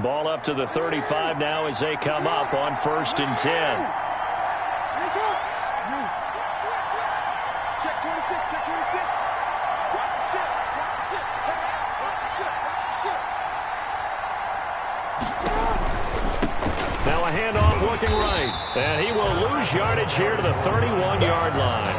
Ball up to the 35 now as they come up on 1st and 10. Now a handoff looking right. And he will lose yardage here to the 31-yard line.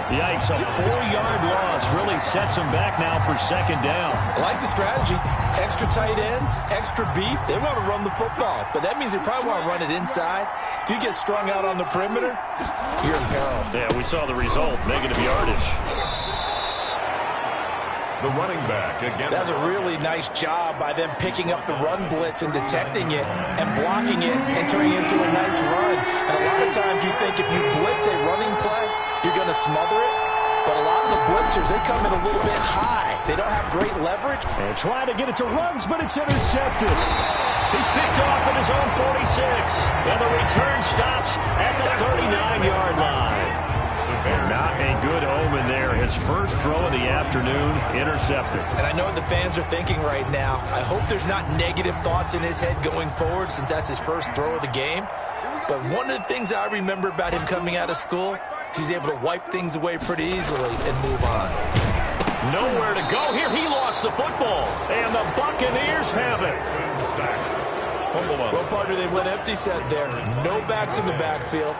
Yikes, a 4-yard loss really sets him back now for 2nd down. I like the strategy. Extra tight ends, extra beef. They want to run the football, but that means they probably want to run it inside. If you get strung out on the perimeter, you're in peril. Yeah, we saw the result, negative yardage. The running back again. That's a really nice job by them picking up the run blitz and detecting it and blocking it and turning it into a nice run. And a lot of times you think if you blitz a running play, you're going to smother it. But a lot of the blitzers, they come in a little bit high. They don't have great leverage. And trying to get it to Ruggs, but it's intercepted. He's picked off at his own 46. And the return stops at the 39-yard line. Not a good omen there. His first throw of the afternoon, intercepted. And I know what the fans are thinking right now. I hope there's not negative thoughts in his head going forward since that's his first throw of the game. But one of the things I remember about him coming out of school is he's able to wipe things away pretty easily and move on. Nowhere to go here. He lost the football. And the Buccaneers have it. Well, partner, they went empty set there. No backs in the backfield.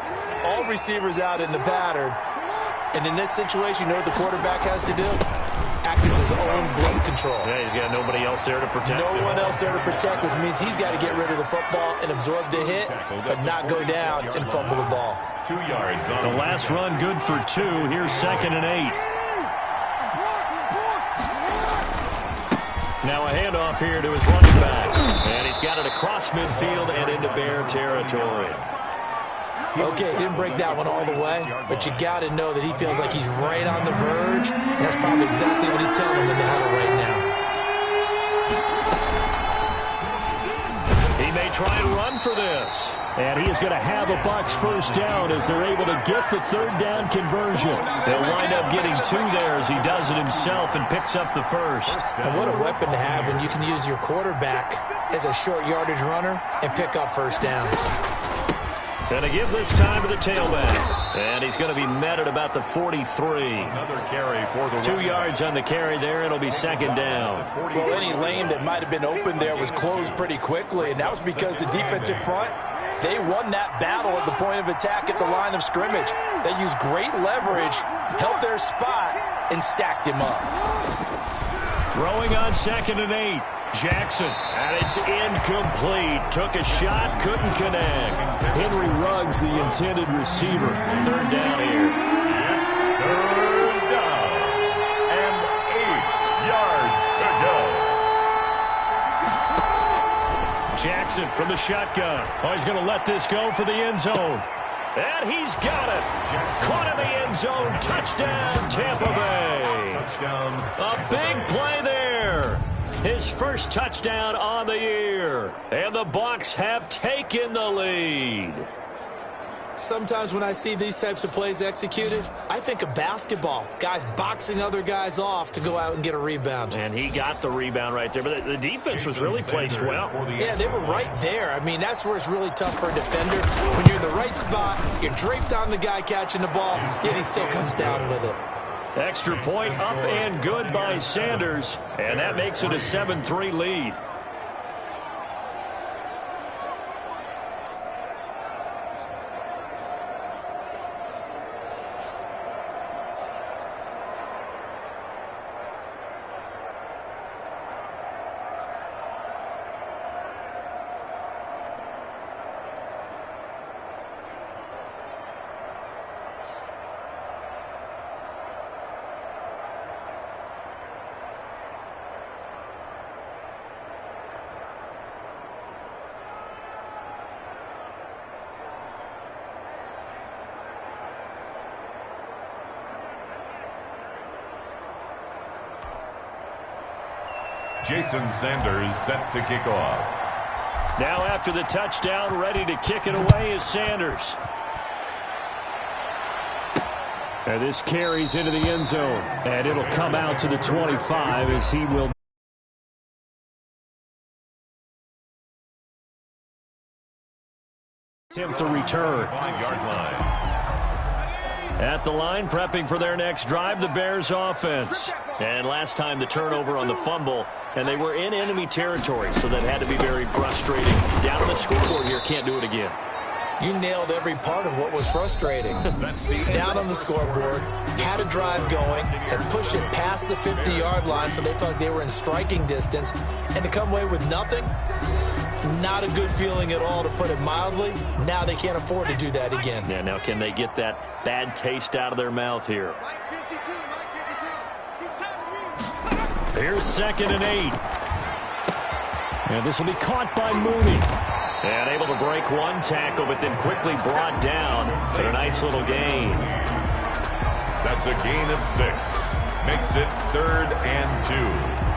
All receivers out in the pattern. And in this situation, you know what the quarterback has to do? Act as his own blitz control. Yeah, he's got nobody else there to protect him. No one else there to protect, which means he's got to get rid of the football and absorb the hit, but not go down and fumble the ball. 2 yards. The last run good for 2. Here's 2nd and 8. Now a handoff here to his running back. And he's got it across midfield and into Bear territory. Okay, he didn't break that one all the way, but you got to know that he feels like he's right on the verge, and that's probably exactly what he's telling him in the huddle right now. He may try and run for this. And he is going to have a Bucs first down as they're able to get the 3rd down conversion. They'll wind up getting 2 there as he does it himself and picks up the first. And what a weapon to have when you can use your quarterback as a short yardage runner and pick up first downs. Going to give this time to the tailback. And he's going to be met at about the 43. Another carry for the 2 yards on the carry there. It'll be 2nd down. Well, any lane that might have been open there was closed pretty quickly, and that was because the defensive front, they won that battle at the point of attack at the line of scrimmage. They used great leverage, held their spot, and stacked him up. Throwing on 2nd and 8. Jackson, and it's incomplete. Took a shot, couldn't connect. Henry Ruggs, the intended receiver. 3rd down here. 3rd down. And 8 yards to go. Jackson from the shotgun. Oh, he's going to let this go for the end zone. And he's got it. Caught in the end zone. Touchdown, Tampa Bay. Touchdown. A big play there. His first touchdown on the year. And the Bucs have taken the lead. Sometimes when I see these types of plays executed, I think of basketball. Guys boxing other guys off to go out and get a rebound. And he got the rebound right there. But the defense was really placed well. Yeah, they were right there. I mean, that's where it's really tough for a defender. When you're in the right spot, you're draped on the guy catching the ball, yet he still comes down with it. Extra point up and good by Sanders. And that makes it a 7-3 lead. Jason Sanders set to kick off. Now after the touchdown, ready to kick it away is Sanders. And this carries into the end zone. And it'll come out to the 25 as he will Attempt to return. 5-yard line. At the line, prepping for their next drive, the Bears offense. And last time the turnover on the fumble, and they were in enemy territory, so that had to be very frustrating. Down on the scoreboard here, can't do it again. You nailed every part of what was frustrating. Down on the scoreboard, had a drive going, had pushed it past the 50-yard line, so they thought they were in striking distance, and to come away with nothing, not a good feeling at all, to put it mildly. Now they can't afford to do that again. Yeah, now can they get that bad taste out of their mouth here? Here's 2nd and 8. And this will be caught by Mooney. And able to break one tackle, but then quickly brought down. But a nice little gain. That's a gain of 6. Makes it 3rd and 2.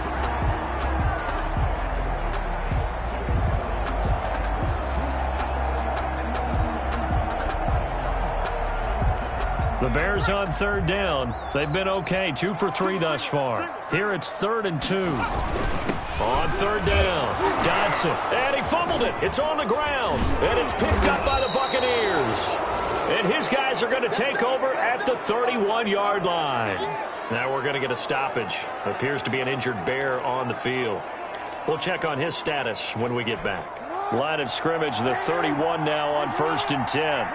The Bears on 3rd down. They've been okay, 2 for 3 thus far. Here it's 3rd and 2. On 3rd down, Dodson, and he fumbled it. It's on the ground, and it's picked up by the Buccaneers. And his guys are going to take over at the 31-yard line. Now we're going to get a stoppage. Appears to be an injured Bear on the field. We'll check on his status when we get back. Line of scrimmage, the 31 now on 1st and 10.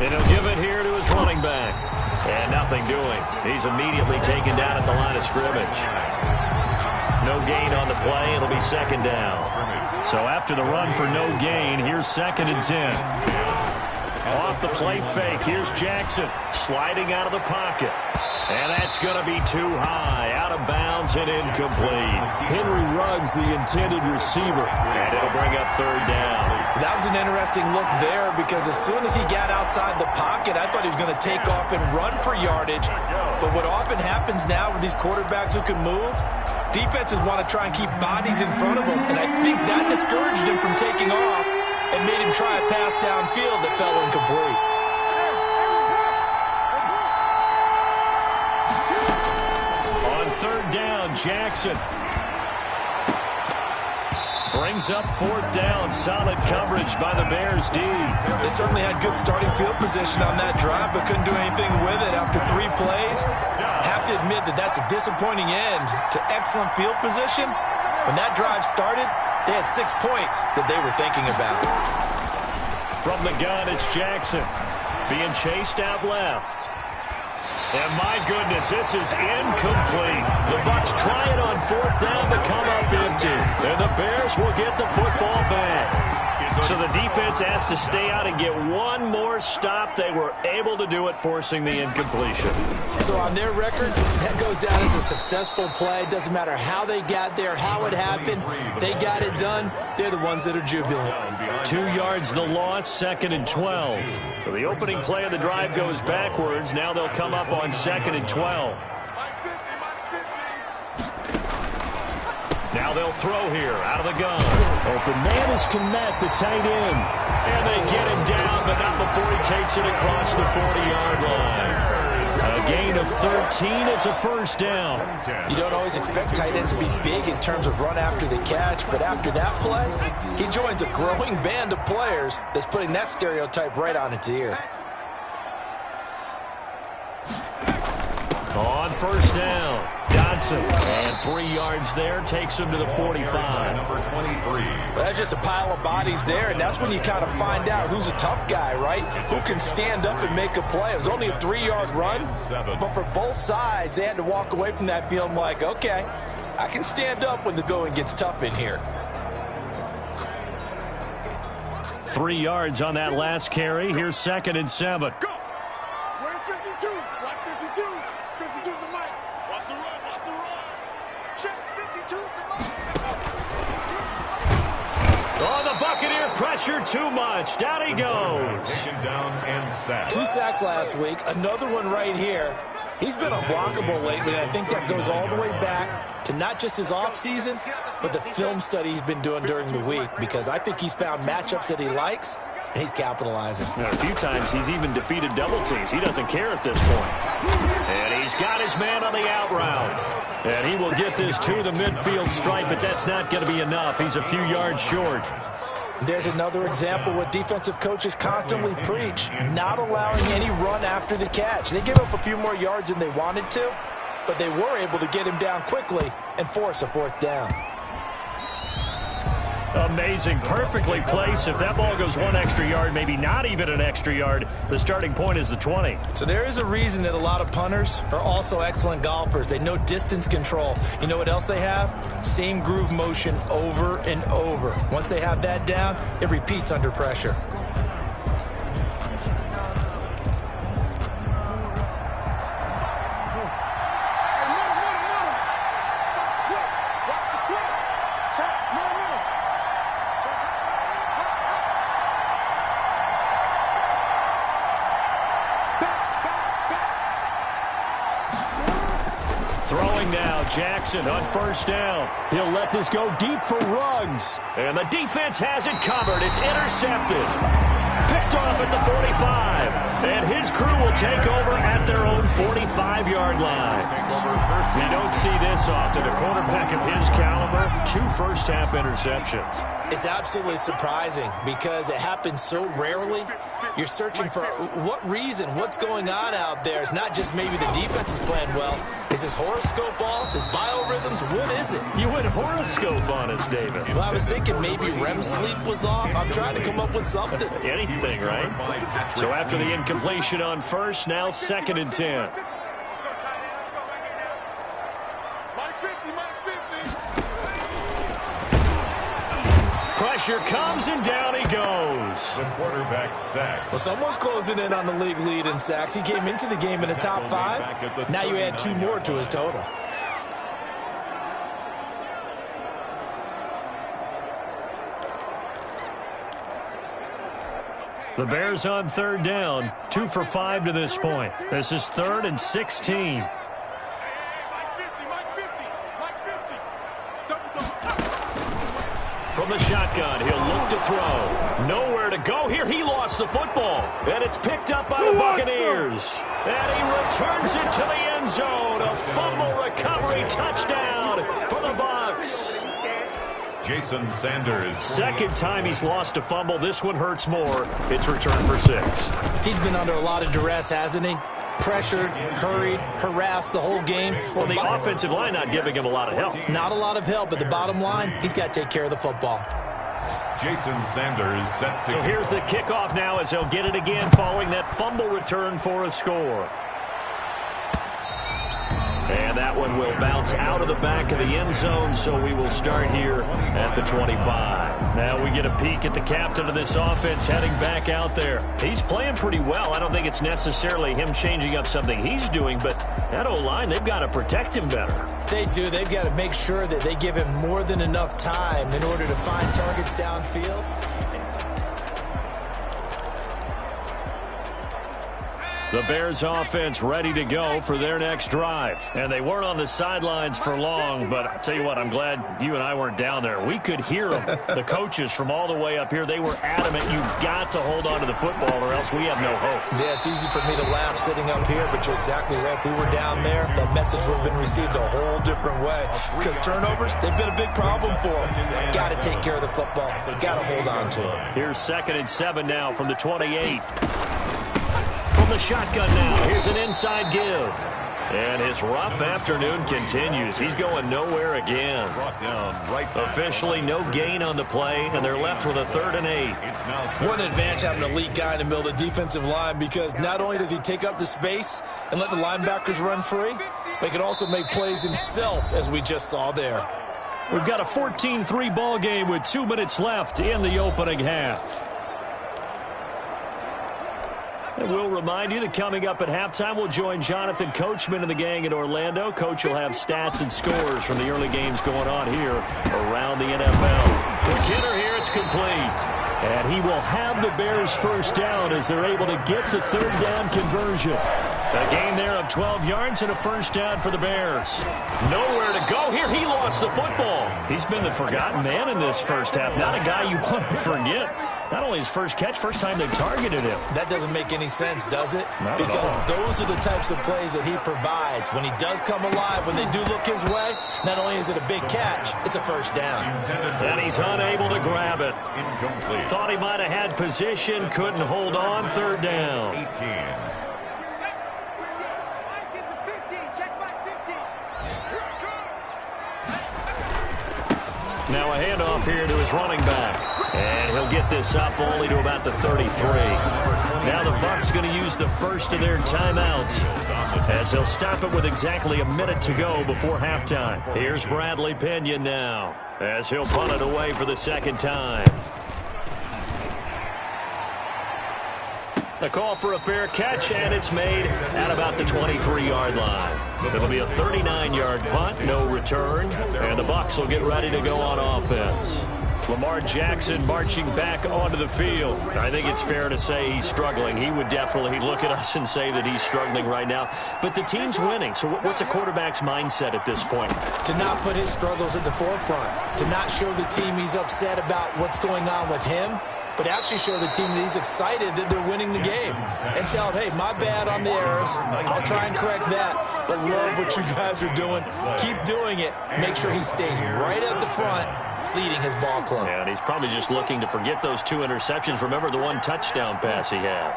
And he'll give it here to his running back. And nothing doing. He's immediately taken down at the line of scrimmage. No gain on the play. It'll be 2nd down. So after the run for no gain, here's 2nd and 10. Off the play fake, here's Jackson sliding out of the pocket. And that's going to be too high. Out of bounds and incomplete. Henry Ruggs, the intended receiver. And it'll bring up 3rd down. That was an interesting look there, because as soon as he got outside the pocket, I thought he was going to take off and run for yardage. But what often happens now with these quarterbacks who can move, defenses want to try and keep bodies in front of them. And I think that discouraged him from taking off and made him try a pass downfield that fell incomplete. On 3rd down, Jackson brings up 4th down. Solid coverage by the Bears D. They certainly had good starting field position on that drive, but couldn't do anything with it after 3 plays. Have to admit that that's a disappointing end to excellent field position. When that drive started, they had 6 points that they were thinking about. From the gun, it's Jackson being chased out left. And my goodness, this is incomplete. The Bucs try it on 4th down to come up empty. And the Bears will get the football back. So the defense has to stay out and get one more stop. They were able to do it, forcing the incompletion. So on their record, that goes down as a successful play. Doesn't matter how they got there, how it happened. They got it done. They're the ones that are jubilant. 2 yards the loss, 2nd and 12. So the opening play of the drive goes backwards. Now they'll come up on 2nd and 12. Now they'll throw here out of the gun. Open man is Kmet, the tight end. And they get him down, but not before he takes it across the 40-yard line. A gain of 13. It's a 1st down. You don't always expect tight ends to be big in terms of run after the catch, but after that play, he joins a growing band of players that's putting that stereotype right on its ear. On 1st down, Dodson. And 3 yards there, takes him to the 45. Number 23. Well, that's just a pile of bodies there, and that's when you kind of find out who's a tough guy, right? Who can stand up and make a play. It was only a 3-yard run, but for both sides, they had to walk away from that feeling like, okay, I can stand up when the going gets tough in here. 3 yards on that last carry. Here's 2nd and 7. Go! Where's 52? Watch 52. 52's the mic. Watch the run. Watch the run. Check 52's the mic. Oh, the Buccaneer pressure too much. Down he goes. Taken down and sacked. 2 sacks last week. Another one right here. He's been unblockable lately, and I think that goes all the way back to not just his offseason, but the film study he's been doing during the week, because I think he's found matchups that he likes, and he's capitalizing. A few times he's even defeated double teams. He doesn't care at this point. And he's got his man on the out route. And he will get this to the midfield stripe, but that's not going to be enough. He's a few yards short. There's another example what defensive coaches constantly preach, not allowing any run after the catch. They give up a few more yards than they wanted to, but they were able to get him down quickly and force a fourth down. Amazing. Perfectly placed. If that ball goes one extra yard, maybe not even an extra yard, the starting point is the 20. So there is a reason that a lot of punters are also excellent golfers. They know distance control. You know what else they have? Same groove motion over and over. Once they have that down, it repeats under pressure. Throwing now, Jackson on first down. He'll let this go deep for Ruggs. And the defense has it covered. It's intercepted. Picked off at the 45. And his crew will take over at their own 45-yard line. You don't see this often. A quarterback of his caliber, 2 first-half interceptions. It's absolutely surprising because it happens so rarely. You're searching for what reason, what's going on out there. It's not just maybe the defense is playing well. Is his horoscope off? His biorhythms? What is it? You went horoscope on us, David. Well, I was thinking maybe REM sleep was off. I'm trying to come up with something. Anything, right? So after the incompletion on first, now 2nd and 10. Pressure comes, and down he goes. The quarterback sack. Well, someone's closing in on the league lead in sacks. He came into the game in the top 5. Now you add 2 more to his total. The Bears on 3rd down, 2 for 5 to this point. This is 3rd and 16. From the shotgun, he'll look to throw. Nowhere to go here. He lost the football. And it's picked up by the Buccaneers. And he returns it to the end zone. A fumble recovery touchdown for the Bucs. Jason Sanders. 2nd time he's lost a fumble. This one hurts more. It's returned for 6. He's been under a lot of duress, hasn't he? Pressured, hurried, harassed the whole game. Well, the offensive line not giving him a lot of help. Not a lot of help, but the bottom line, he's got to take care of the football. Jason Sanders set to. So here's the kickoff now as he'll get it again following that fumble return for a score. And that one will bounce out of the back of the end zone, so we will start here at the 25. Now we get a peek at the captain of this offense heading back out there. He's playing pretty well. I don't think it's necessarily him changing up something he's doing, but that O-line, they've got to protect him better. They do. They've got to make sure that they give him more than enough time in order to find targets downfield. The Bears offense ready to go for their next drive. And they weren't on the sidelines for long, but I'll tell you what, I'm glad you and I weren't down there. We could hear them. The coaches from all the way up here, they were adamant, you've got to hold on to the football or else we have no hope. Yeah, it's easy for me to laugh sitting up here, but you're exactly right. If we were down there, that message would have been received a whole different way. Because turnovers, they've been a big problem for them. Got to take care of the football. Got to hold on to it. Here's 2nd and 7 now from the 28. From the shotgun now, here's an inside give. And his rough afternoon continues. He's going nowhere again. Officially no gain on the play, and they're left with a 3rd and 8. What an advantage having an elite guy in the middle of the defensive line, because not only does he take up the space and let the linebackers run free, but he can also make plays himself, as we just saw there. We've got a 14-3 ball game with 2 minutes left in the opening half. And we'll remind you that coming up at halftime, we'll join Jonathan Coachman and the gang in Orlando. Coach will have stats and scores from the early games going on here around the NFL. McKinnon here, it's complete. And he will have the Bears first down as they're able to get the 3rd down conversion. A gain there of 12 yards and a first down for the Bears. Nowhere to go here. He lost the football. He's been the forgotten man in this first half. Not a guy you want to forget. Not only his first catch, first time they targeted him. That doesn't make any sense, does it? Not because at all. Those are the types of plays that he provides. When he does come alive, when they do look his way, not only is it a big catch, it's a first down. And he's unable to grab it. Incomplete. Thought he might have had position, couldn't hold on, third down. 18. Now a handoff here to his running back. And he'll get this up only to about the 33. Now the Bucs going to use the first of their timeouts, as he'll stop it with exactly a minute to go before halftime. Here's Bradley Pinion now, as he'll punt it away for the second time. The call for a fair catch, and it's made at about the 23-yard line. It'll be a 39-yard punt, no return, and the Bucs will get ready to go on offense. Lamar Jackson marching back onto the field. I think it's fair to say he's struggling. He would definitely look at us and say that he's struggling right now. But the team's winning, so what's a quarterback's mindset at this point? To not put his struggles at the forefront, to not show the team he's upset about what's going on with him, but actually show the team that he's excited that they're winning the game. And tell them, hey, my bad on the errors. I'll try and correct that, but love what you guys are doing. Keep doing it. Make sure he stays right at the front, leading his ball club. And he's probably just looking to forget those 2 interceptions. Remember the 1 touchdown pass he had.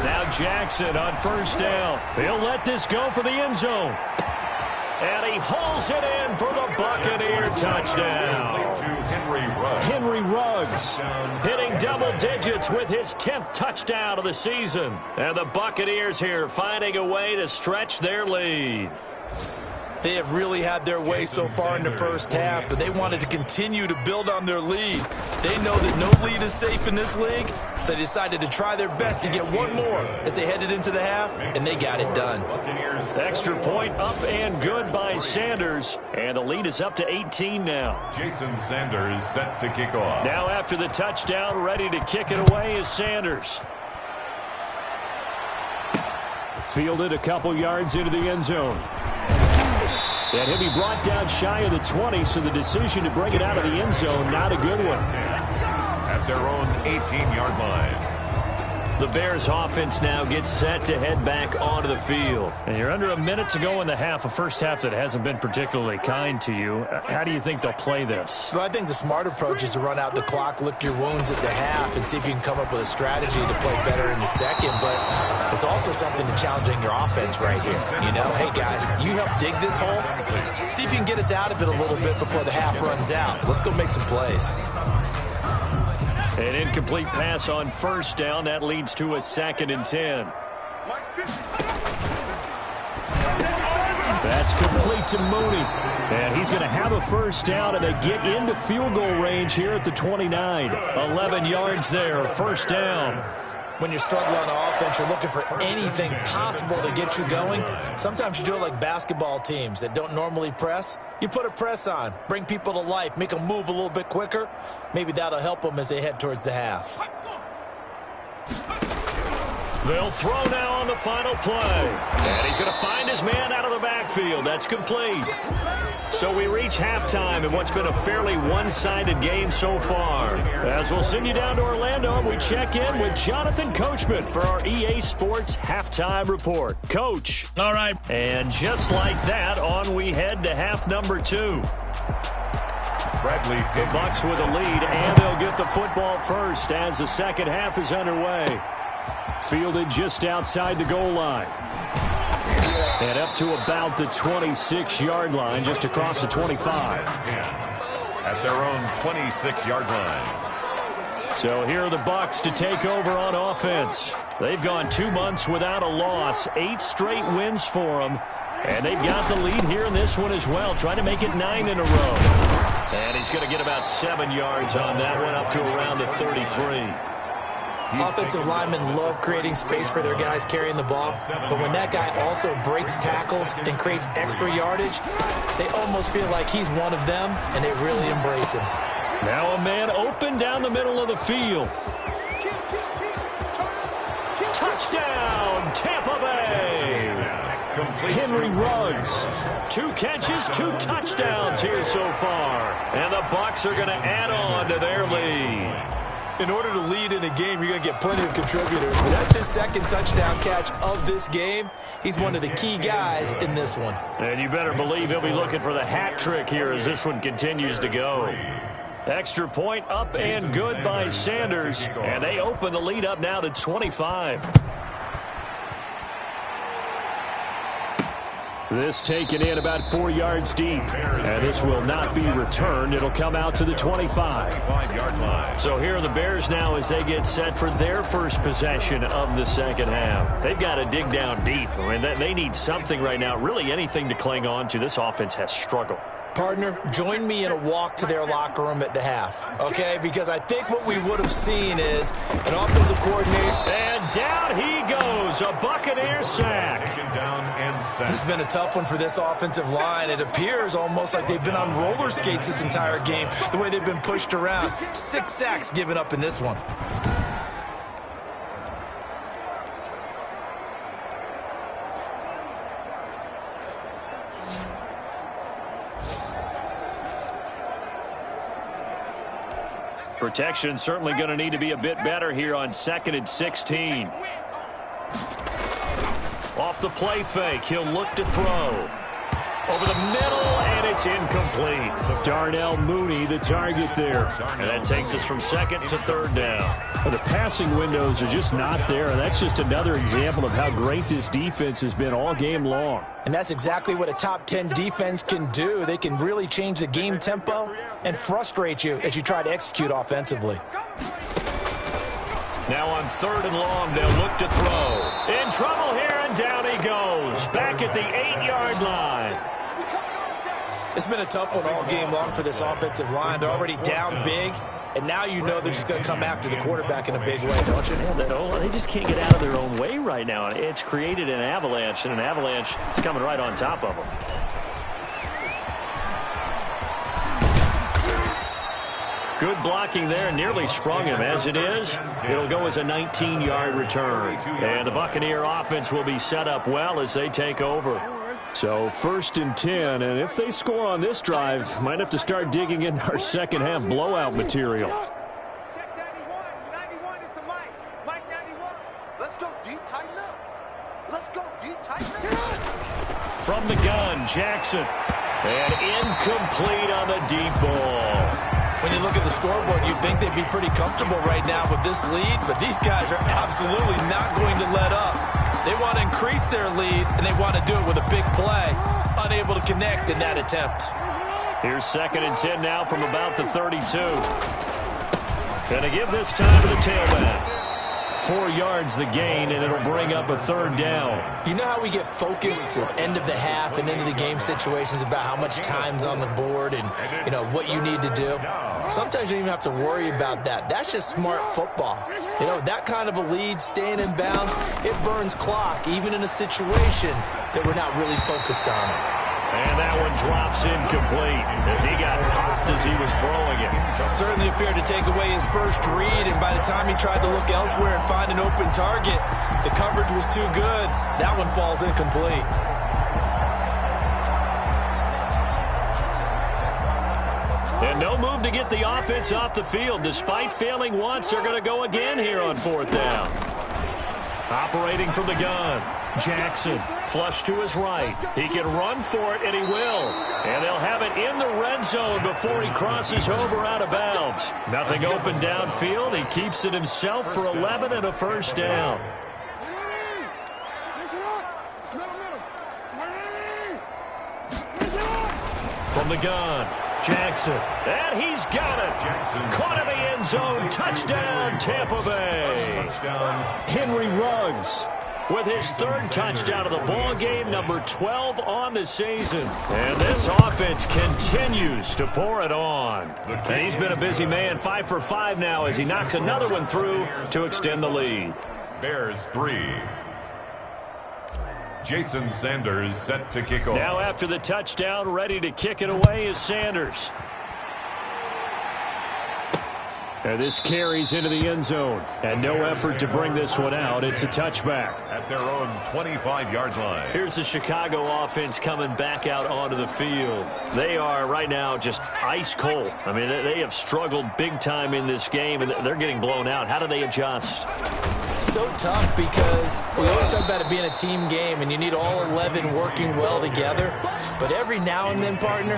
Now Jackson on first down. He'll let this go for the end zone. And he hauls it in for the Buccaneer touchdown. Henry Ruggs hitting double digits with his 10th touchdown of the season. And the Buccaneers here finding a way to stretch their lead. They have really had their way so far in the first half, but they wanted to continue to build on their lead. They know that no lead is safe in this league, so they decided to try their best to get one more as they headed into the half, and they got it done. Extra point up and good by Sanders, and the lead is up to 18 now. Jason Sanders set to kick off. Now after the touchdown, ready to kick it away is Sanders. Fielded a couple yards into the end zone. And he'll be brought down shy of the 20, so the decision to bring it out of the end zone, not a good one. At their own 18-yard line. The Bears offense now gets set to head back onto the field. And you're under a minute to go in the half, a first half that hasn't been particularly kind to you. How do you think they'll play this? Well, I think the smart approach is to run out the clock, lick your wounds at the half, and see if you can come up with a strategy to play better in the second. But it's also something to challenging your offense right here. You know, hey, guys, you help dig this hole. See if you can get us out of it a little bit before the half runs out. Let's go make some plays. An incomplete pass on first down. That leads to a 2nd and 10. That's complete to Mooney. And he's going to have a first down, and they get into field goal range here at the 29. 11 yards there, first down. When you're struggling on offense, you're looking for anything possible to get you going. Sometimes you do it like basketball teams that don't normally press. You put a press on, bring people to life, make them move a little bit quicker. Maybe that'll help them as they head towards the half. They'll throw now on the final play. And he's going to find his man out of the backfield. That's complete. So we reach halftime in what's been a fairly one-sided game so far. As we'll send you down to Orlando, we check in with Jonathan Coachman for our EA Sports Halftime Report. Coach. All right. And just like that, on we head to half number 2. Bradley The Bucs with a lead, and they'll get the football first as the second half is underway. Fielded just outside the goal line. And up to about the 26-yard line, just across the 25. At their own 26-yard line. So here are the Bucs to take over on offense. They've gone 2 months without a loss, 8 straight wins for them. And they've got the lead here in this one as well, trying to make it 9 in a row. And he's going to get about 7 yards on that one, up to around the 33. Offensive linemen love creating space for their guys carrying the ball, but when that guy also breaks tackles and creates extra yardage, they almost feel like he's one of them, and they really embrace him. Now a man open down the middle of the field. Touchdown, Tampa Bay! Henry Ruggs. 2 catches, 2 touchdowns here so far. And the Bucs are going to add on to their lead. In order to lead in a game, you're going to get plenty of contributors. But that's his 2nd touchdown catch of this game. He's one of the key guys in this one. And you better believe he'll be looking for the hat trick here as this one continues to go. Extra point up and good by Sanders. And they open the lead up now to 25. This taken in about 4 yards deep. And this will not be returned. It'll come out to the 25-yard line. So here are the Bears now as they get set for their first possession of the second half. They've got to dig down deep. I mean, they need something right now, really anything to cling on to. This offense has struggled. Partner, join me in a walk to their locker room at the half, okay? Because I think what we would have seen is an offensive coordinator. And down he goes, a Buccaneer sack. This has been a tough one for this offensive line. It appears almost like they've been on roller skates this entire game, the way they've been pushed around. 6 sacks given up in this one. Protection certainly going to need to be a bit better here on 2nd and 16. Off the play fake, he'll look to throw. Over the middle, and it's incomplete. Darnell Mooney, the target there. And that takes us from 2nd to 3rd down. Well, the passing windows are just not there. That's just another example of how great this defense has been all game long. And that's exactly what a top 10 defense can do. They can really change the game tempo and frustrate you as you try to execute offensively. Now on 3rd and long, they'll look to throw. In trouble here, and down he goes. Back at the 8-yard line. It's been a tough one all game long for this offensive line. They're already down big, and now you know they're just going to come after the quarterback in a big way, don't you? Yeah, they just can't get out of their own way right now. It's created an avalanche, and an avalanche is coming right on top of them. Good blocking there, nearly sprung him. As it is, it'll go as a 19-yard return. And the Buccaneer offense will be set up well as they take over. So 1st and 10, and if they score on this drive, might have to start digging in our second half blowout material. Check 91. 91 is the Mike. Mike 91. Let's go deep, tighten up. Let's go deep, tighten up. From the gun, Jackson. And incomplete on the deep ball. When you look at the scoreboard, you'd think they'd be pretty comfortable right now with this lead, but these guys are absolutely not going to let up. They want to increase their lead, and they want to do it with a big play. Unable to connect in that attempt. Here's 2nd and 10 now from about the 32. Gonna give this time to the tailback. 4 yards the gain, and it'll bring up a 3rd down. You know how we get focused at end of the half and into the game situations about how much time's on the board and, you know, what you need to do? Sometimes you don't even have to worry about that. That's just smart football. You know, that kind of a lead, staying in bounds, it burns clock, even in a situation that we're not really focused on it. And that one drops incomplete as he got popped as he was throwing it. Certainly appeared to take away his first read, and by the time he tried to look elsewhere and find an open target, the coverage was too good. That one falls incomplete. And no move to get the offense off the field. Despite failing once, they're going to go again here on 4th down. Operating from the gun, Jackson, flush to his right. He can run for it, and he will. And they'll have it in the red zone before he crosses over out of bounds. Nothing open downfield. He keeps it himself for 11 and a 1st down. From the gun, Jackson. And he's got it. Caught in the end zone. Touchdown, Tampa Bay. Henry Ruggs with his 3rd touchdown of the ball game, number 12 on the season. And this offense continues to pour it on. And he's been a busy man, 5 for 5 now as he knocks another one through to extend the lead. Bears 3. Jason Sanders set to kick off. Now after the touchdown, ready to kick it away is Sanders. And this carries into the end zone. And no effort to bring this one out. It's a touchback. At their own 25-yard line. Here's the Chicago offense coming back out onto the field. They are right now just ice cold. I mean, they have struggled big time in this game, and they're getting blown out. How do they adjust? So tough because we always talk about it being a team game, and you need all 11 working well together. But every now and then, partner,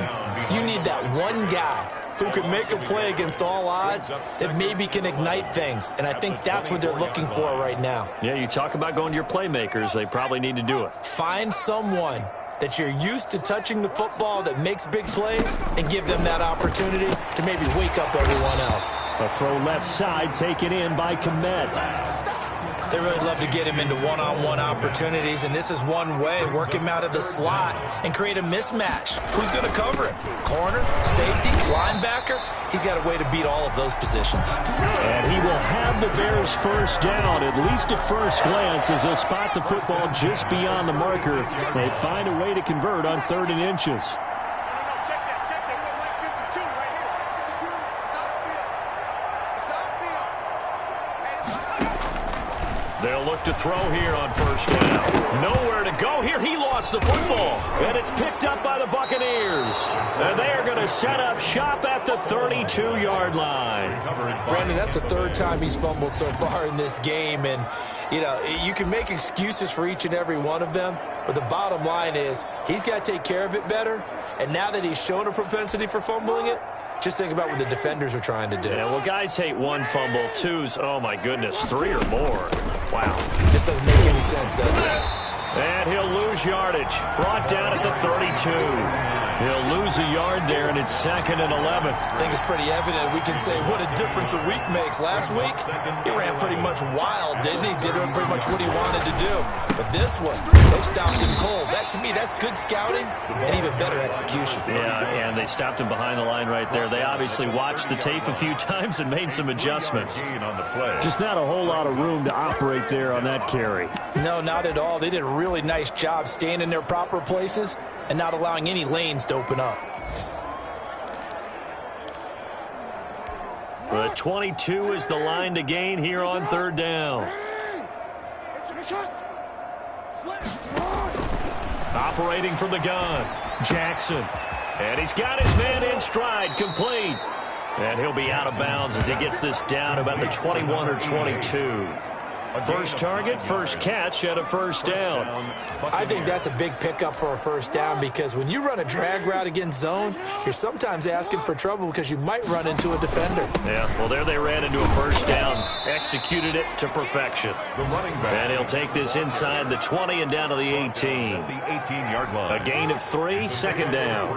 you need that one guy who can make a play against all odds that maybe can ignite things. And I think that's what they're looking for right now. Yeah, you talk about going to your playmakers. They probably need to do it. Find someone that you're used to touching the football that makes big plays and give them that opportunity to maybe wake up everyone else. A throw left side taken in by Kmet. They really love to get him into one-on-one opportunities, and this is one way. Work him out of the slot and create a mismatch. Who's going to cover him? Corner, safety, linebacker? He's got a way to beat all of those positions. And he will have the Bears first down, at least at first glance, as they'll spot the football just beyond the marker. They find a way to convert on 3rd and inches. They'll look to throw here on first down. Nowhere to go here. He lost the football. And it's picked up by the Buccaneers. And they are going to set up shop at the 32-yard line. Brandon, that's the 3rd time he's fumbled so far in this game. And, you know, you can make excuses for each and every one of them. But the bottom line is he's got to take care of it better. And now that he's shown a propensity for fumbling it, just think about what the defenders are trying to do. Yeah, well, guys hate 1 fumble, 2's, oh, my goodness, 3 or more. Wow. Just doesn't make any sense, does it? And he'll lose yardage. Brought down at the 32. He'll lose a yard there, and it's 2nd and 11. I think it's pretty evident. We can say what a difference a week makes. Last week, he ran pretty much wild, didn't he? Did pretty much what he wanted to do. But this one, they stopped him cold. That, to me, that's good scouting and even better execution. Yeah, and they stopped him behind the line right there. They obviously watched the tape a few times and made some adjustments. Just not a whole lot of room to operate there on that carry. No, not at all. They did a really nice job staying in their proper places and not allowing any lanes to open up. The 22 is the line to gain here on 3rd down. Operating from the gun, Jackson. And he's got his man in stride, complete. And he'll be out of bounds as he gets this down about the 21 or 22. First target, first catch at a first down. I think that's a big pickup for a first down because when you run a drag route against zone, you're sometimes asking for trouble because you might run into a defender. Yeah, well, there they ran into a first down, executed it to perfection. The running back. And he'll take this inside the 20 and down to the 18. The 18-yard line. A gain of 3, 2nd down.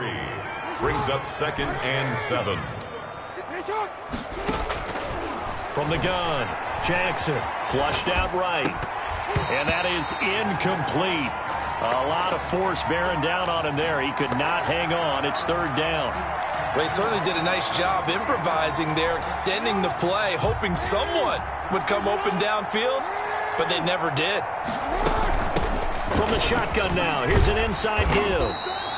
Brings up 2nd and 7. From the gun, Jackson flushed out right. And that is incomplete. A lot of force bearing down on him there. He could not hang on. It's 3rd down. Well, he certainly did a nice job improvising there, extending the play, hoping someone would come open downfield, but they never did. From the shotgun now, here's an inside give.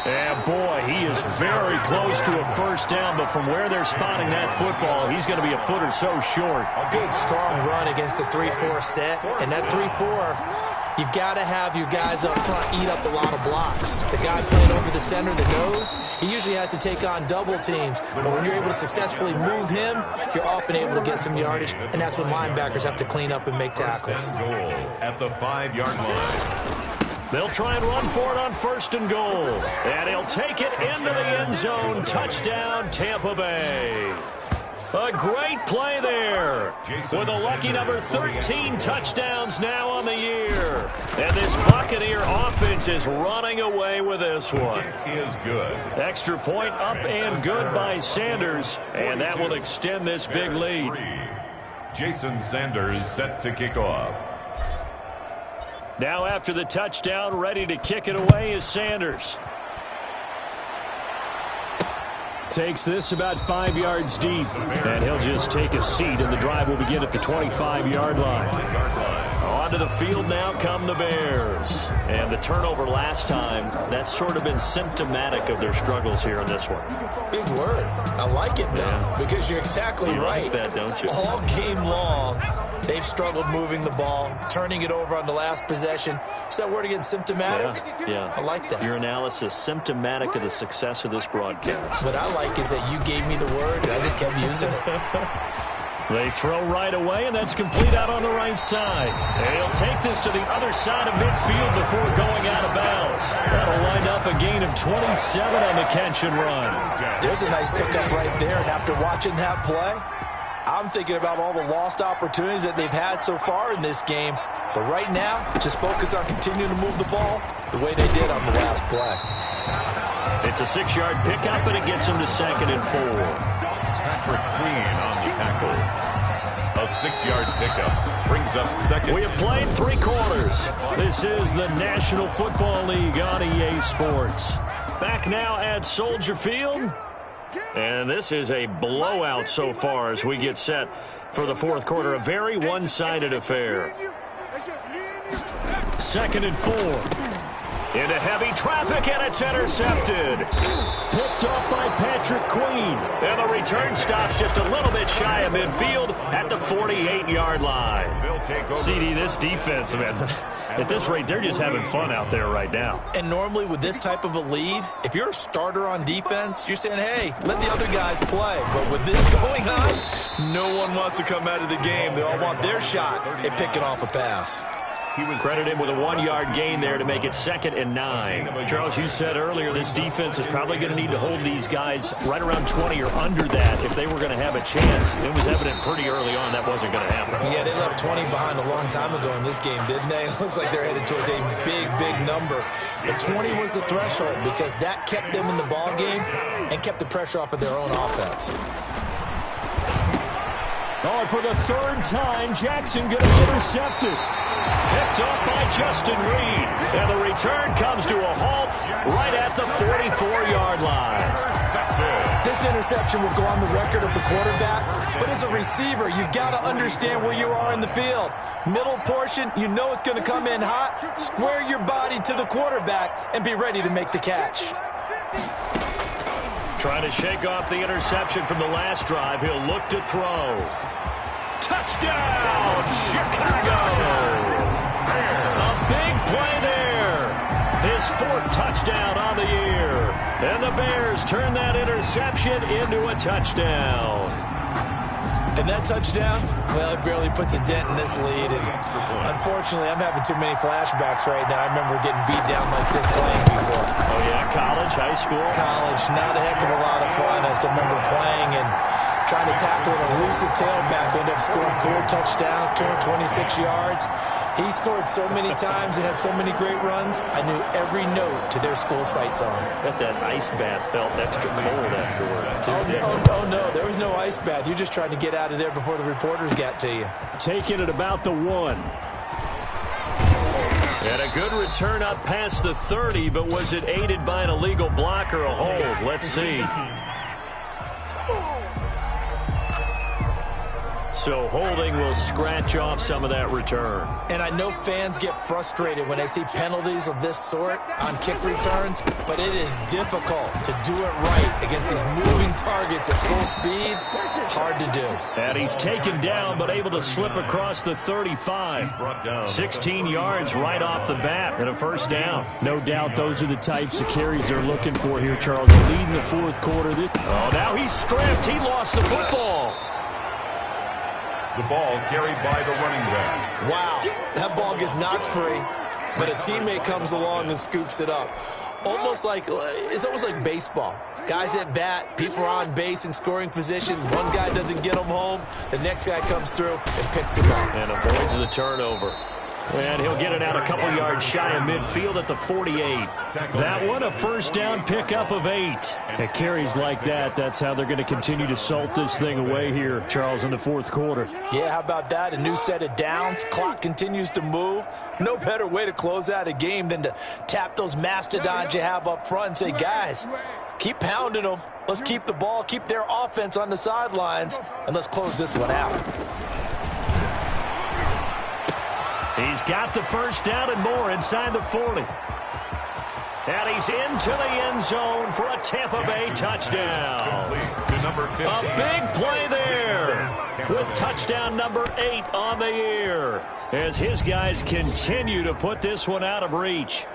And boy, he is very close to a first down, but from where they're spotting that football, he's going to be a foot or so short. A good, strong run against the 3-4 set, and that 3-4, you've got to have your guys up front eat up a lot of blocks. The guy playing over the center, the nose, he usually has to take on double teams, but when you're able to successfully move him, you're often able to get some yardage, and that's when linebackers have to clean up and make tackles. Goal at the 5-yard line. They'll try and run for it on 1st and goal. And he'll take it into the end zone. Touchdown, Tampa Bay. A great play there. With a lucky number 13 touchdowns now on the year. And this Buccaneer offense is running away with this one. It is good. Extra point up and good by Sanders. And that will extend this big lead. Jason Sanders set to kick off. Now after the touchdown, ready to kick it away is Sanders. Takes this about 5 yards deep, and he'll just take a seat, and the drive will begin at the 25-yard line. Onto the field now come the Bears. And the turnover last time, that's sort of been symptomatic of their struggles here in this one. Big word. I like it, though, because you're exactly right. You like that, don't you? All game long, they've struggled moving the ball, turning it over on the last possession. Is that word again, symptomatic? Yeah. I like that. Your analysis, symptomatic of the success of this broadcast. What I like is that you gave me the word, and I just kept using it. They throw right away, and that's complete out on the right side. They'll take this to the other side of midfield before going out of bounds. That'll wind up a gain of 27 on the catch and run. There's a nice pickup right there, and after watching that play, I'm thinking about all the lost opportunities that they've had so far in this game. But right now, just focus on continuing to move the ball the way they did on the last play. It's a 6-yard pickup, and it gets them to 2nd and 4. Patrick Queen on the tackle. A 6-yard pickup brings up 2nd. We have played 3 quarters. This is the National Football League on EA Sports. Back now at Soldier Field. And this is a blowout so far as we get set for the 4th quarter. A very one-sided affair. 2nd and 4. Into heavy traffic, and it's intercepted. Picked off by Patrick Queen. And the return stops just a little bit shy of midfield at the 48-yard line. CD, this defense, man, at this rate, they're just having fun out there right now. And normally with this type of a lead, if you're a starter on defense, you're saying, hey, let the other guys play. But with this going on, no one wants to come out of the game. They all want their shot at picking off a pass. He was credited with a 1-yard gain there to make it 2nd and 9. Charles, you said earlier this defense is probably going to need to hold these guys right around 20 or under that if they were going to have a chance. It was evident pretty early on that wasn't going to happen. Yeah, they left 20 behind a long time ago in this game, didn't they? It looks like they're headed towards a big, big number. But 20 was the threshold because that kept them in the ball game and kept the pressure off of their own offense. Oh, and for the 3rd time, Jackson going to be intercepted. Picked off by Justin Reed. And the return comes to a halt right at the 44-yard line. This interception will go on the record of the quarterback, but as a receiver, you've got to understand where you are in the field. Middle portion, you know it's going to come in hot. Square your body to the quarterback and be ready to make the catch. Trying to shake off the interception from the last drive. He'll look to throw. Touchdown, Chicago! A big play there. His 4th touchdown on the year. And the Bears turn that interception into a touchdown. And that touchdown, well, it barely puts a dent in this lead. And unfortunately, I'm having too many flashbacks right now. I remember getting beat down like this playing before. Oh, yeah? College, high school? College, not a heck of a lot of fun. I still remember playing and trying to tackle an elusive tailback who ended up scoring 4 touchdowns, 226 yards. He scored so many times and had so many great runs, I knew every note to their school's fight song. Bet that ice bath felt extra cold afterwards. Oh, no, there was no ice bath. You just tried to get out of there before the reporters got to you. Taking it about the 1. And a good return up past the 30, but was it aided by an illegal block or a hold? Let's see. So holding will scratch off some of that return. And I know fans get frustrated when they see penalties of this sort on kick returns, but it is difficult to do it right against these moving targets at full speed. Hard to do. And he's taken down, but able to slip across the 35. 16 yards right off the bat and a 1st down. No doubt those are the types of carries they're looking for here, Charles. Leading the 4th quarter. Oh, now he's stripped. He lost the football. The ball carried by the running back. Wow, that ball gets knocked free, but a teammate comes along and scoops it up. It's almost like baseball. Guys at bat, people are on base in scoring positions. One guy doesn't get them home. The next guy comes through and picks him up. And avoids the turnover. And he'll get it out a couple yards shy of midfield at the 48. That one, a 1st down pickup of 8. At carries like that, that's how they're going to continue to salt this thing away here, Charles, in the 4th quarter. Yeah, how about that? A new set of downs. Clock continues to move. No better way to close out a game than to tap those mastodons you have up front and say, guys, keep pounding them. Let's keep the ball, keep their offense on the sidelines, and let's close this one out. He's got the first down and more inside the 40. And he's into the end zone for a Tampa Bay touchdown. A big play there with touchdown number 8 on the year as his guys continue to put this one out of reach.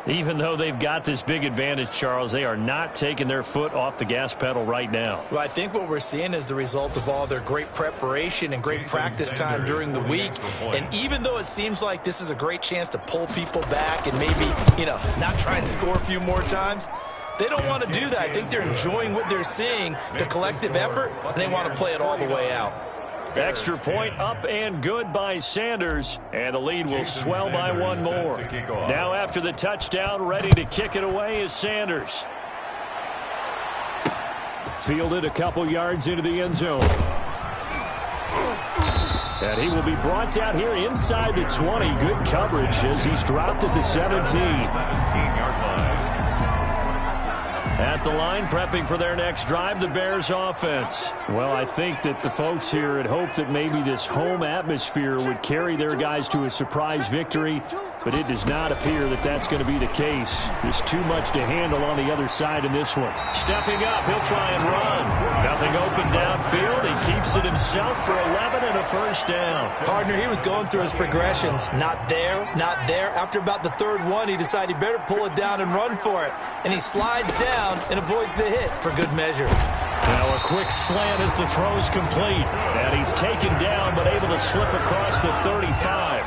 Even though they've got this big advantage, Charles, they are not taking their foot off the gas pedal right now. Well, I think what we're seeing is the result of all their great preparation and great practice time during the week. And even though it seems like this is a great chance to pull people back and maybe, not try and score a few more times, they don't want to do that. I think they're enjoying what they're seeing, the collective effort, and they want to play it all the way out. Extra point up and good by Sanders, and the lead will swell by one more. Now after the touchdown, ready to kick it away is Sanders. Fielded a couple yards into the end zone. And he will be brought down here inside the 20. Good coverage as he's dropped at the 17-yard line. At the line, prepping for their next drive, the Bears offense. Well, I think that the folks here had hoped that maybe this home atmosphere would carry their guys to a surprise victory, but it does not appear that that's going to be the case. There's too much to handle on the other side in this one. Stepping up, he'll try and run. Nothing open downfield. He keeps it himself for 11 and a first down. Partner, he was going through his progressions. Not there, not there. After about the third one, he decided he better pull it down and run for it. And he slides down and avoids the hit for good measure. Now a quick slant as the throw's complete. And he's taken down but able to slip across the 35.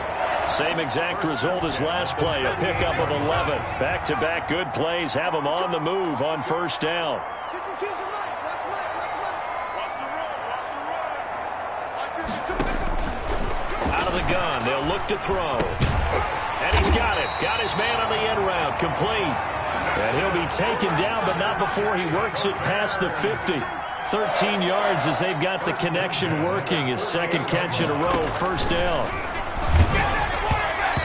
Same exact result as last play, a pickup of 11. Back-to-back good plays have him on the move on first down. Out of the gun, they'll look to throw. And he's got it. Got his man on the end route, complete. And he'll be taken down, but not before he works it past the 50. 13 yards as they've got the connection working. His second catch in a row, first down.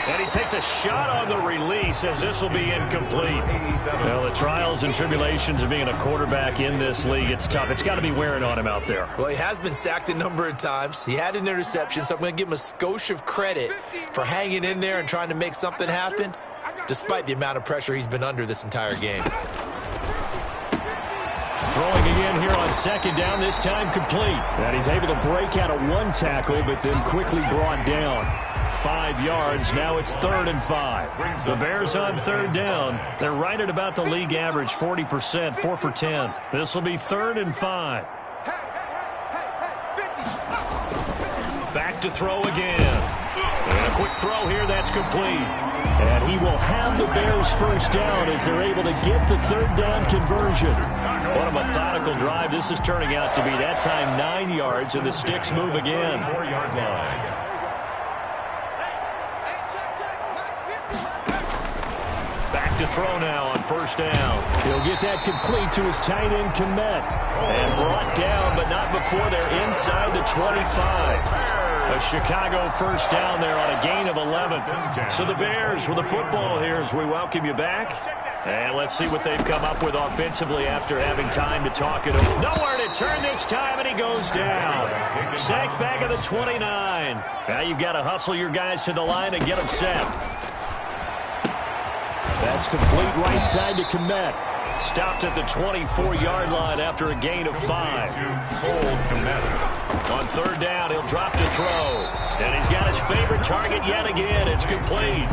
And he takes a shot on the release as this will be incomplete. Well, the trials and tribulations of being a quarterback in this league, it's tough. It's got to be wearing on him out there. Well, he has been sacked a number of times. He had an interception, so I'm going to give him a skosh of credit for hanging in there and trying to make something happen, despite the amount of pressure he's been under this entire game. Throwing again here on second down, this time complete. And he's able to break out of one tackle, but then quickly brought down. 5 yards, now it's 3rd and 5. The Bears on third down. They're right at about the league average, 40%, 4 for 10. This will be 3rd and 5. Back to throw again. And a quick throw here, that's complete. And he will have the Bears first down as they're able to get the third down conversion. What a methodical drive this is turning out to be. That time 9 yards, and the sticks move again. 4-yard line. Back to throw now on first down. He'll get that complete to his tight end, Kmet. And brought down, but not before they're inside the 25. A Chicago first down there on a gain of 11. So the Bears with the football here as we welcome you back. And let's see what they've come up with offensively after having time to talk it over. Nowhere to turn this time, and he goes down. Sacked back at the 29. Now you've got to hustle your guys to the line and get them set. That's complete right side to Kmet. Stopped at the 24-yard line after a gain of 5. On third down, he'll drop to throw. And he's got his favorite target yet again. It's complete.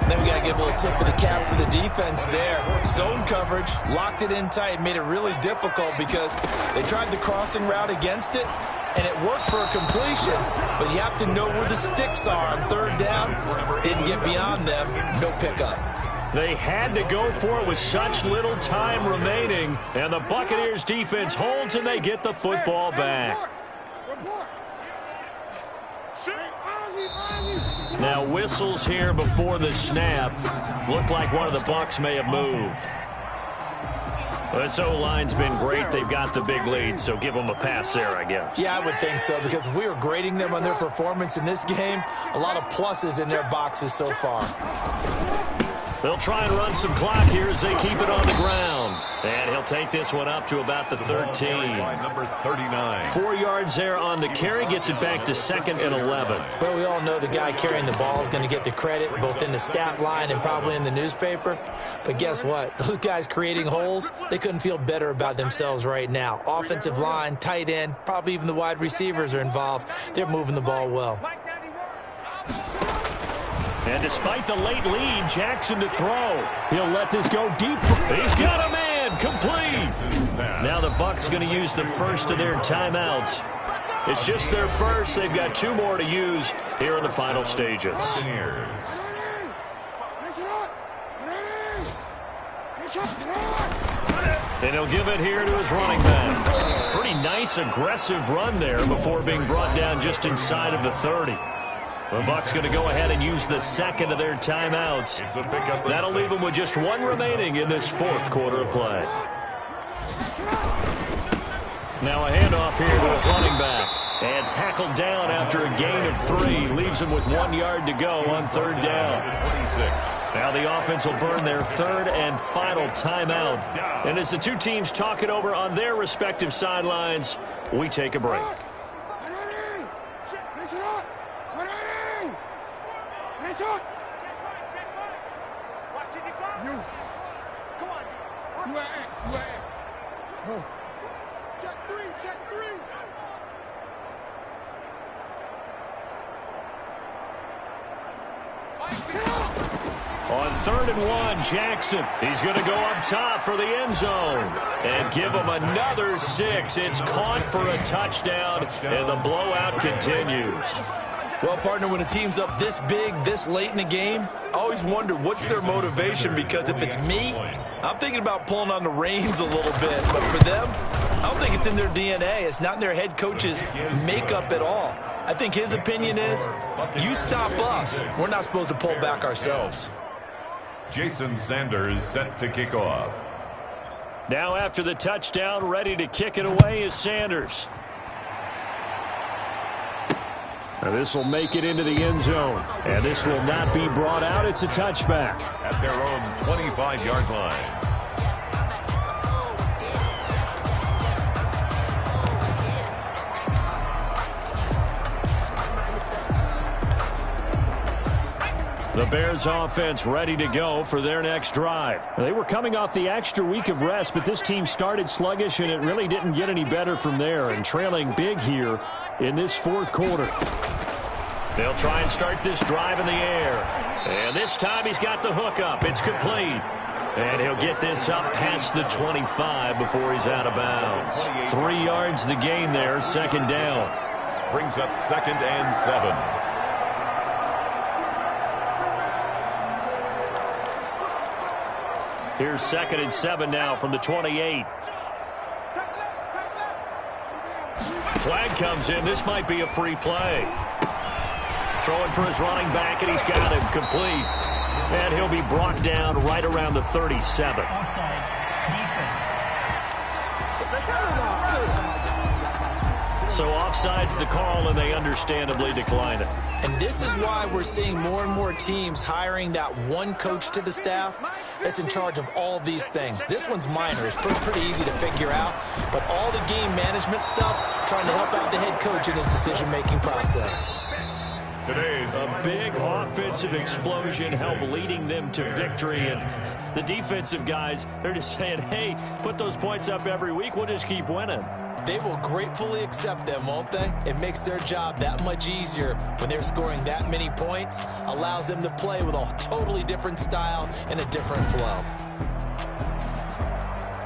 Then we got to give a little tip of the cap for the defense there. Zone coverage, locked it in tight, made it really difficult because they tried the crossing route against it, and it worked for a completion, but you have to know where the sticks are on third down. Didn't get beyond them, no pickup. They had to go for it with such little time remaining, and the Buccaneers defense holds and they get the football back. Now whistles here before the snap. Looked like one of the Bucs may have moved. This O-line's been great. They've got the big lead, so give them a pass there, I guess. Yeah, I would think so, because if we were grading them on their performance in this game, a lot of pluses in their boxes so far. They'll try and run some clock here as they keep it on the ground. And he'll take this one up to about the 13. Number 39. 4 yards there on the carry, gets it back to 2nd and 11. Well, we all know the guy carrying the ball is going to get the credit both in the stat line and probably in the newspaper. But guess what? Those guys creating holes, they couldn't feel better about themselves right now. Offensive line, tight end, probably even the wide receivers are involved. They're moving the ball well. And despite the late lead, Jackson to throw. He'll let this go deep. He's got a man, complete. Now the Bucs going to use the first of their timeouts. It's just their first. They've got 2 more to use here in the final stages. And he'll give it here to his running back. Pretty nice, aggressive run there before being brought down just inside of the 30. The Bucs going to go ahead and use the second of their timeouts. That'll leave them with just 1 remaining in this 4th quarter of play. Now a handoff here to his running back. And tackled down after a gain of 3. Leaves him with 1 yard to go on 3rd down. Now the offense will burn their 3rd and final timeout. And as the 2 teams talk it over on their respective sidelines, we take a break. Check 3. On 3rd and 1, Jackson. He's going to go up top for the end zone. And give him another 6. It's caught for a touchdown, and the blowout continues. Well, partner, when a team's up this big, this late in the game, I always wonder what's their motivation, because if it's me, I'm thinking about pulling on the reins a little bit. But for them, I don't think it's in their DNA. It's not in their head coach's makeup at all. I think his opinion is, you stop us, we're not supposed to pull back ourselves. Jason Sanders set to kick off. Now after the touchdown, ready to kick it away is Sanders. Now this will make it into the end zone. And this will not be brought out. It's a touchback. At their own 25-yard line. The Bears offense ready to go for their next drive. They were coming off the extra week of rest, but this team started sluggish, and it really didn't get any better from there, and trailing big here in this 4th quarter. They'll try and start this drive in the air. And this time he's got the hook up. It's complete. And he'll get this up past the 25 before he's out of bounds. 3 yards the gain there, 2nd down. Brings up 2nd and 7. Here's 2nd and 7 now from the 28. Flag comes in. This might be a free play. Throwing for his running back, and he's got him complete. And he'll be brought down right around the 37. So offside's the call, and they understandably decline it. And this is why we're seeing more and more teams hiring that one coach to the staff that's in charge of all these things. This one's minor. It's pretty easy to figure out. But all the game management stuff, trying to help out the head coach in his decision-making process. Today's a big offensive explosion help leading them to victory. And the defensive guys, they're just saying, hey, put those points up every week. We'll just keep winning. They will gratefully accept them, won't they? It makes their job that much easier when they're scoring that many points. Allows them to play with a totally different style and a different flow.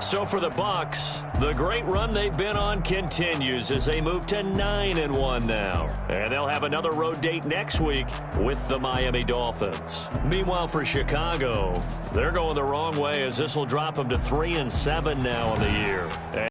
So for the Bucs, the great run they've been on continues as they move to 9-1 now. And they'll have another road date next week with the Miami Dolphins. Meanwhile, for Chicago, they're going the wrong way as this will drop them to 3-7 now on the year.